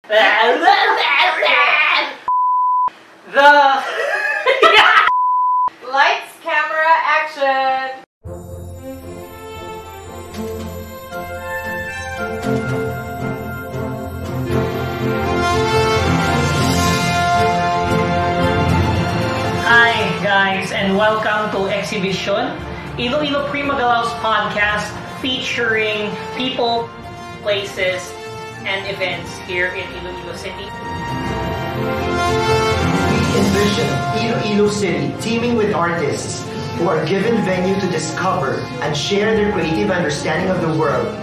The Lights, camera, action! Hi guys, and welcome to Eksebisyon'S, Iloilo Primagalao's podcast featuring people, places, and events here in Iloilo City. We envision Iloilo City teaming with artists who are given venue to discover and share their creative understanding of the world.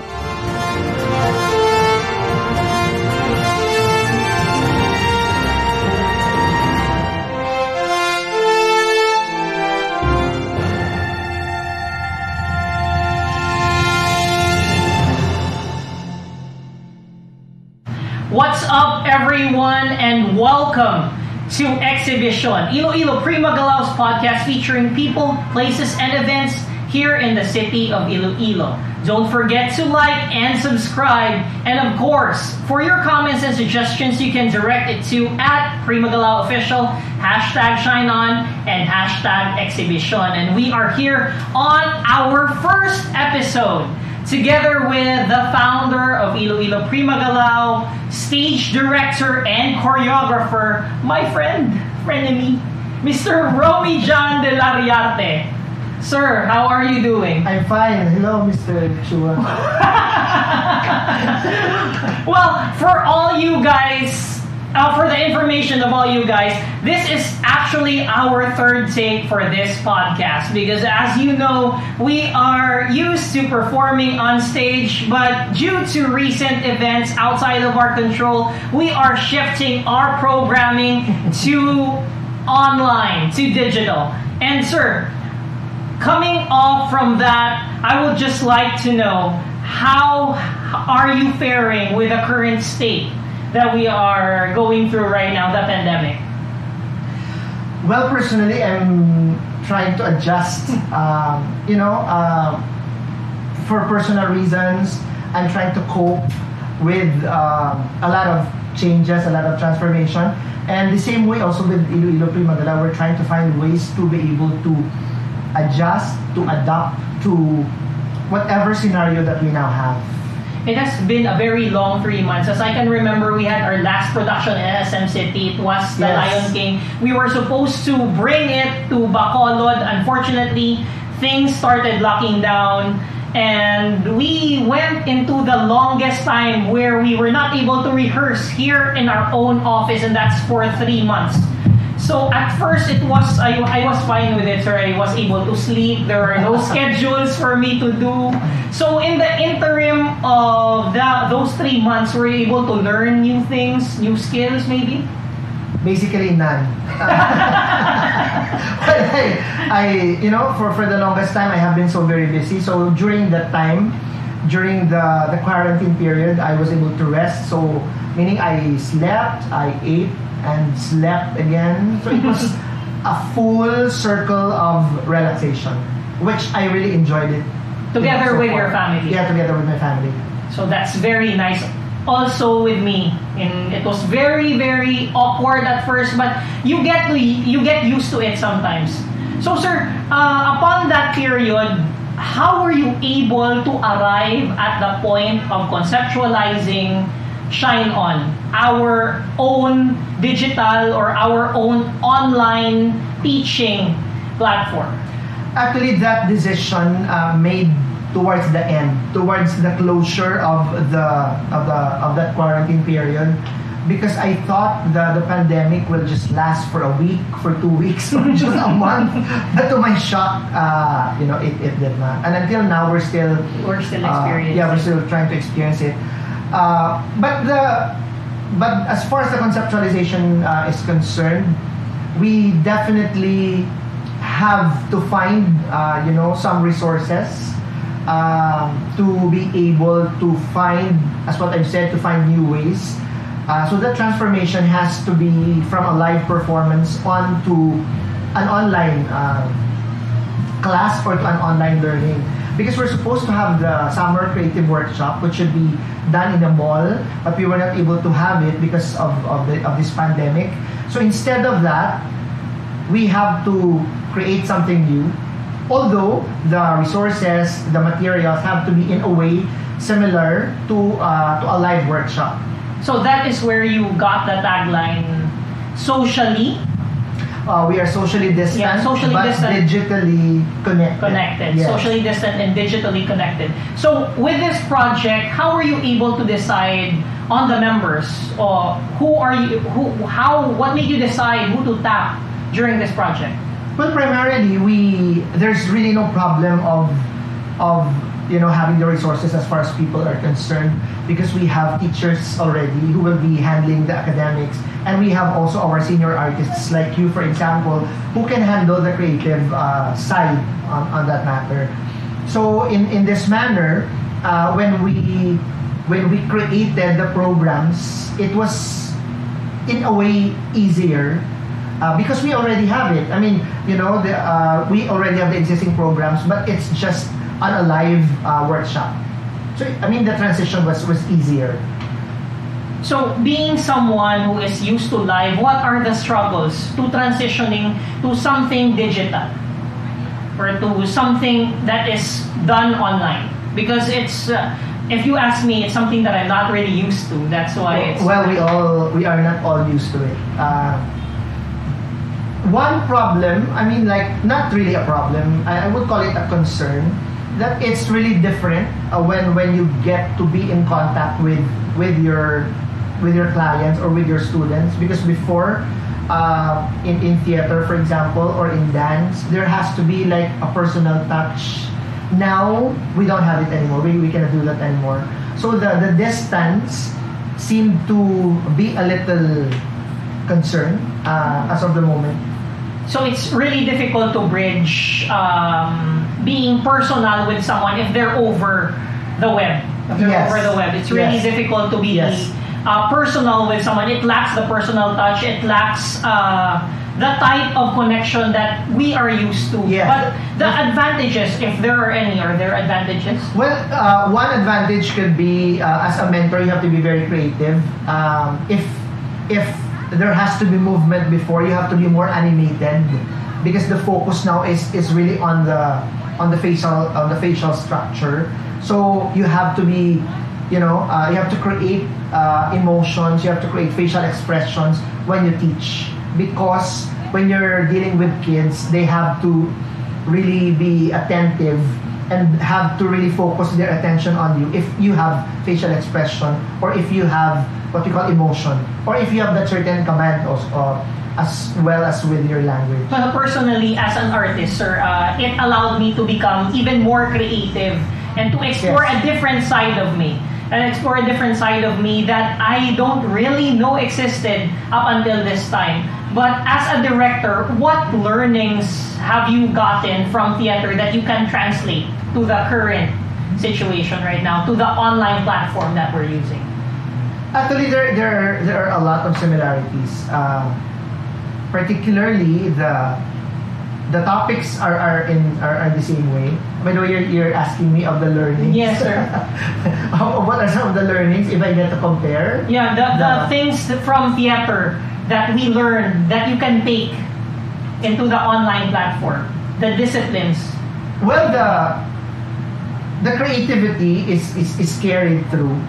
What's up everyone, and welcome to Eksebisyon'S, Iloilo Primagalao's podcast featuring people, places, and events here in the city of Iloilo. Don't forget to like and subscribe, and of course, for your comments and suggestions, you can direct it to @PrimagalaoOfficial, #ShineOn, and #Eksebisyon. And we are here on our first episode, together with the founder of Iloilo Primagalao, stage director and choreographer, my frenemy, Mr. Romy John de la Riarte. Sir, how are you doing? I'm fine. Hello, Mr. Chua. Well, for all you guys, for the information of all you guys, this is actually our third take for this podcast because, as you know, we are used to performing on stage, but due to recent events outside of our control, we are shifting our programming to online, to digital. And sir, coming off from that, I would just like to know, how are you faring with the current state that we are going through right now, the pandemic? Well, personally, I'm trying to adjust. For personal reasons, I'm trying to cope with a lot of changes, a lot of transformation. And the same way also with Iloilo Primagalaw, we're trying to find ways to be able to adjust, to adapt to whatever scenario that we now have. It has been a very long 3 months. As I can remember, we had our last production in SM City. It was The Yes. Lion King. We were supposed to bring it to Bacolod. Unfortunately, things started locking down, and we went into the longest time where we were not able to rehearse here in our own office, and that's for 3 months. So at first, I was fine with it, sir. I was able to sleep. There were no schedules for me to do. So in the interim of those 3 months, were you able to learn new things, new skills, maybe? Basically, none. For the longest time, I have been so very busy. So during that time, during the quarantine period, I was able to rest. So meaning I slept, I ate, and slept again. So it was a full circle of relaxation, which I really enjoyed it. Together so with far. your family? Yeah, together with my family. So that's very nice. Also with me, and it was very, very awkward at first, but you get used to it sometimes. So sir, upon that period, how were you able to arrive at the point of conceptualizing Shine On, our own digital or our own online teaching platform? Actually, that decision made towards the end, towards the closure of that quarantine period, because I thought the pandemic will just last for a week, for 2 weeks, or just a month. But to my shock, it did not. And until now, we're still experiencing. Yeah, we're still trying to experience it. But as far as the conceptualization is concerned, we definitely have to find some resources to be able to find, as what I've said, to find new ways. So that transformation has to be from a live performance on to an online class or to an online learning. Because we're supposed to have the summer creative workshop, which should be done in a mall, but we were not able to have it because of this pandemic. So instead of that, we have to create something new. Although the resources, the materials have to be in a way similar to a live workshop. So that is where you got the tagline, socially We are socially distant, socially but distant. digitally connected. Yes. Socially distant and digitally connected. So with this project, how were you able to decide on the members, or what made you decide who to tap during this project? Well, primarily, there's really no problem of having the resources as far as people are concerned, because we have teachers already who will be handling the academics, and we have also our senior artists like you, for example, who can handle the creative side on that matter. So in this manner, when we created the programs, it was in a way easier. Because we already have it. I mean, we already have the existing programs, but it's just on a live workshop. So, I mean, the transition was easier. So, being someone who is used to live, what are the struggles to transitioning to something digital or to something that is done online? Because it's, if you ask me, it's something that I'm not really used to. That's why it's... Well, we are not all used to it. One problem, I mean, like, not really a problem, I would call it a concern, that it's really different when you get to be in contact with your clients or with your students. Because before, in theater, for example, or in dance, there has to be like a personal touch. Now we don't have it anymore. We cannot do that anymore. So the distance seemed to be a little concern as of the moment. So it's really difficult to bridge being personal with someone if they're over the web. If they're Yes. over the web, it's really Yes. difficult to be Yes. personal with someone. It lacks the personal touch. It lacks the type of connection that we are used to. Yes. But the advantages, if there are any, are there advantages? Well, one advantage could be as a mentor, you have to be very creative. If there has to be movement before, you have to be more animated, because the focus now is really on the facial structure. So you have to be, you have to create emotions, you have to create facial expressions when you teach, because when you're dealing with kids, they have to really be attentive and have to really focus their attention on you if you have facial expression, or if you have what we call emotion, or if you have that certain command also, as well as with your language. So personally, as an artist, sir, it allowed me to become even more creative and to explore Yes. a different side of me. And explore a different side of me that I don't really know existed up until this time. But as a director, what learnings have you gotten from theater that you can translate to the current situation right now, to the online platform that we're using? Actually, there are a lot of similarities. Particularly, the topics are the same way. By the way, you're asking me of the learnings. Yes, sir. What are some of the learnings if I get to compare? Yeah, the things from theater that we learned that you can take into the online platform, the disciplines. Well, the creativity is carried through,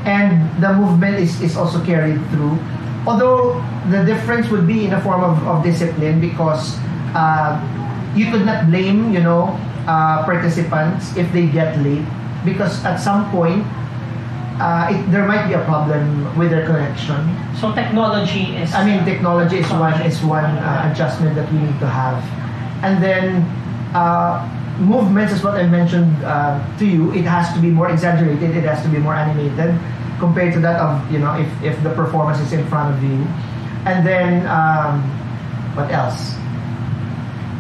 and the movement is also carried through. Although the difference would be in a form of discipline, because you could not blame participants if they get late, because at some point there might be a problem with their connection. So technology is... Technology is one adjustment that we need to have. And then movements is what I mentioned to you. It has to be more exaggerated. It has to be more animated compared to that of if the performance is in front of you. And then what else?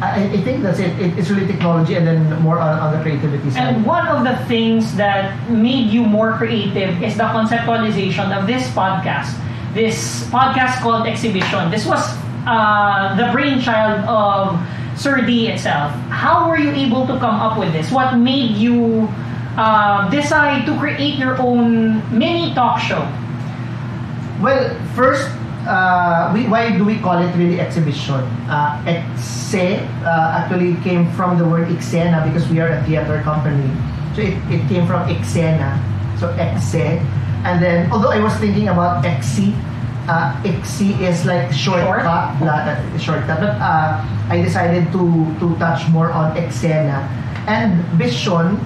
I think that's it. It's really technology, and then more on the creativity side. And one of the things that made you more creative is the conceptualization of this podcast. This podcast called Eksebisyon'S. This was the brainchild of Sir D itself. How were you able to come up with this? What made you decide to create your own mini talk show? Well, first, why do we call it really exhibition? Actually came from the word Eksena because we are a theater company. So it came from Eksena, so Ekse. And then, although I was thinking about Exi, Exi is like shortcut, shortcut. But I decided to touch more on Eksena and vision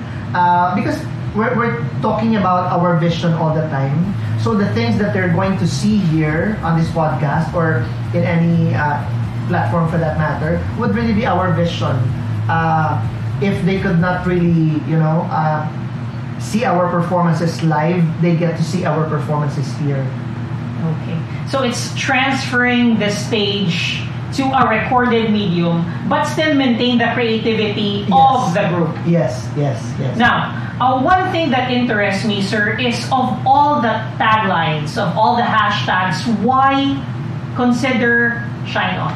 because we're talking about our vision all the time. So the things that they're going to see here on this podcast or in any platform for that matter would really be our vision. If they could not really, see our performances live, they get to see our performances here. Okay. So it's transferring the stage to a recorded medium, but still maintain the creativity of the group. Yes. Now, one thing that interests me, sir, is of all the taglines, of all the hashtags, why consider Shine On?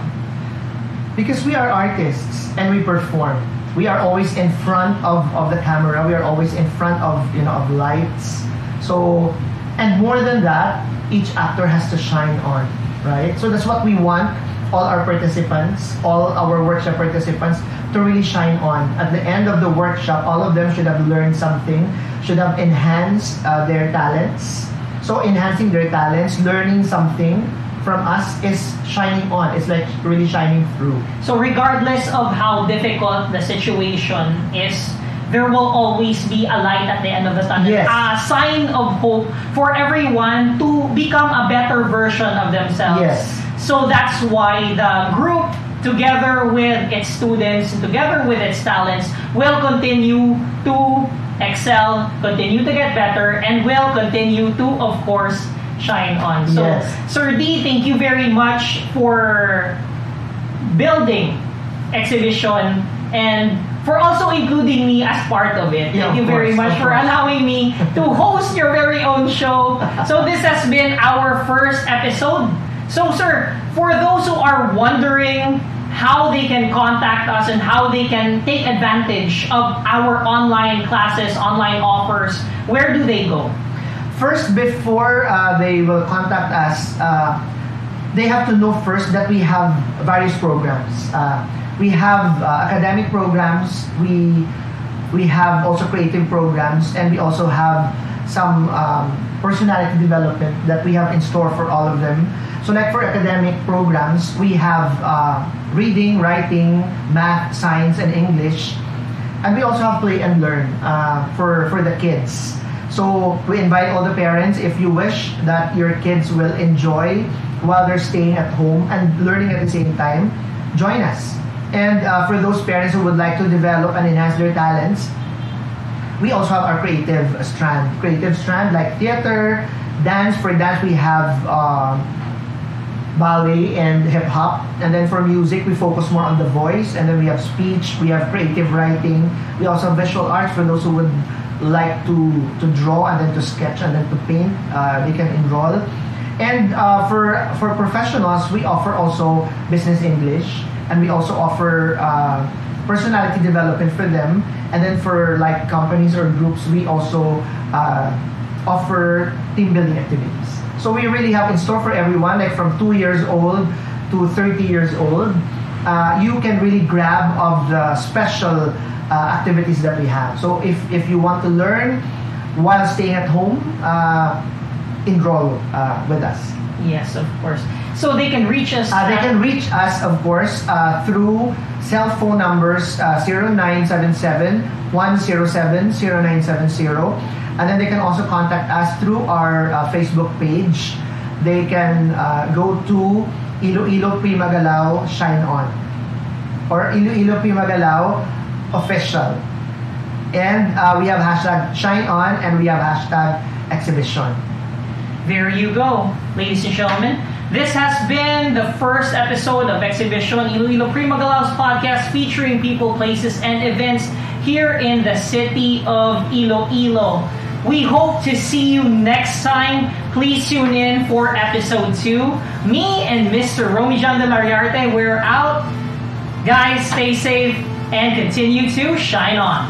Because we are artists and we perform. We are always in front of the camera. We are always in front of of lights. So, and more than that, each actor has to shine on, right? So that's what we want all our participants, all our workshop participants to really shine on. At the end of the workshop, all of them should have learned something, should have enhanced their talents. So enhancing their talents, learning something from us is shining on. It's like really shining through. So regardless of how difficult the situation is, there will always be a light at the end of the tunnel. Yes. A sign of hope for everyone to become a better version of themselves. Yes. So that's why the group, together with its students, together with its talents, will continue to excel, continue to get better, and will continue to, of course, shine on. So, yes. Sir D, thank you very much for building Eksebisyon's and for also including me as part of it. Yeah, Thank you very much for allowing me to host your very own show. So this has been our first episode. So sir, for those who are wondering how they can contact us and how they can take advantage of our online classes, online offers, where do they go? First, before they will contact us, they have to know first that we have various programs. We have academic programs, we have also creative programs, and we also have some personality development that we have in store for all of them. So like for academic programs, we have reading, writing, math, science, and English. And we also have play and learn for the kids. So we invite all the parents, if you wish that your kids will enjoy while they're staying at home and learning at the same time, join us. And for those parents who would like to develop and enhance their talents, we also have our creative strand. Creative strand like theater, dance. For dance, we have ballet and hip-hop. And then for music, we focus more on the voice. And then we have speech, we have creative writing. We also have visual arts for those who would like to draw and then to sketch and then to paint. They can enroll. And for professionals, we offer also business English. And we also offer personality development for them. And then for like companies or groups, we also offer team building activities. So we really have in store for everyone, like from 2 years old to 30 years old. You can really grab of the special activities that we have. So if you want to learn while staying at home, enroll with us. Yes, of course. So they can reach us. They can reach us, of course, through cell phone numbers 0977-107-0970. And then they can also contact us through our Facebook page. They can go to Iloilo Primagalaw Shine On or Iloilo Primagalaw Official. And we have hashtag Shine On and we have hashtag Eksebisyon's. There you go, ladies and gentlemen. This has been the first episode of Eksebisyon's Iloilo Primagalaw's podcast featuring people, places, and events here in the city of Iloilo. We hope to see you next time. Please tune in for episode 2. Me and Mr. Romy John de Mariarte, we're out. Guys, stay safe and continue to shine on.